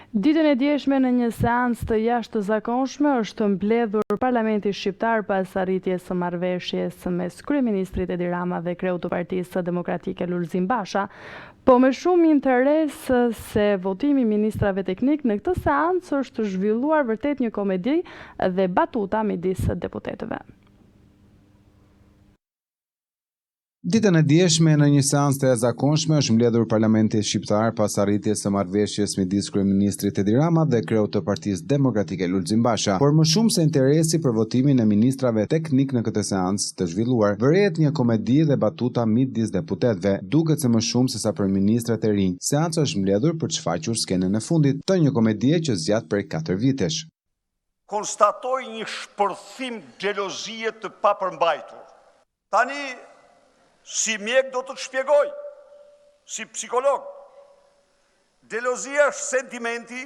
Ditën e djeshme në një seancë të jashtëzakonshme është mbledhur Parlamenti Shqiptar pas arritjes së marrëveshjes mes kryeministrit Edi Rama dhe kreut të Partisë Demokratike Lulzim Basha, po me shumë interes se votimi i ministrave teknik në këtë seancë është zhvilluar vërtet një komedi dhe batuta midis deputetëve. Ditën e djeshme në një seancë të jashtëzakonshme është mbledhur Parlamenti Shqiptar pas arritjes së marrëveshjes midis kryeministrit Edi Rama dhe kreut të Partisë Demokratike Lulzim Basha, por më shumë se interesi për votimin e ministrave teknik në këtë seancë të zhvilluar, vëret një komedi dhe batuta midis deputetëve, duket se më shumë se sa për ministrat e rinj. Seanca është mbledhur për të shfaqur skenën e fundit të një komedie që zgjat prej 4 vitesh. Konstatoj një shpërthim xhelozie të papërmbajtur. Tani si mjek do të të shpjegoj, si psikolog. Xhelozia është sentimenti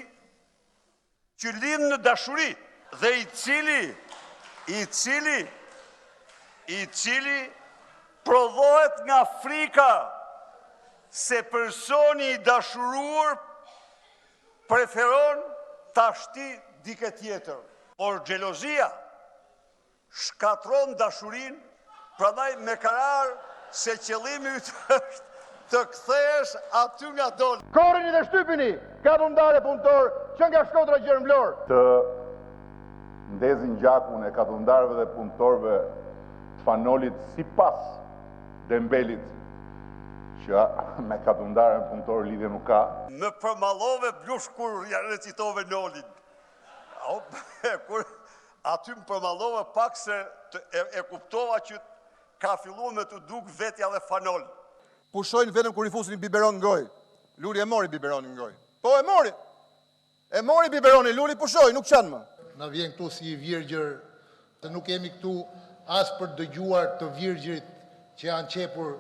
që lind në dashuri dhe i cili prodhohet nga frika se personi i dashuruar preferon ta shti dikë tjetër. Por xhelozia shkatron dashurinë, prandaj me karar se qëllimi është të kthehesh aty nga dol. Korrini dhe shtypini katundare punëtor që nga Shkodra Gjermblor. Të ndezin gjakun e katundarëve dhe punëtorëve të Fanolit sipas Dembelit, që me katundarën punëtor lidhje nuk ka. Më përmallove blush kur ja recitove Nolin. Kur aty më përmallove pak se e kuptova që ka filluar me të duk vetja dhe Fanol. Pushojnë vetëm kur i fusin biberon në gojë. Luli e mori biberonin në gojë. Po e mori. E mori biberonin, Luli pushoi, nuk qanë më. Na vjen këtu si i virgjër, të nuk jemi këtu as për dëgjuar të virgjërit që janë qepur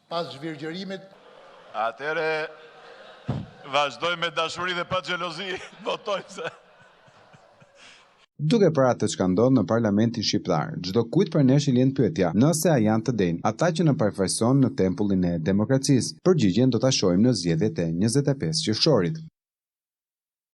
pas zhvirgjërimit. Atëre vazhdoj me dashuri dhe pa xhelozi, votojmë se. Duke për atë që ka ndodhur në Parlamentin Shqiptar, çdo kujt për nesh i lën pyetja, nëse a janë të denj ata që na përfaqëson në tempullin e demokracisë. Përgjigjen do ta shohim në zgjedhjet e 25 qershorit.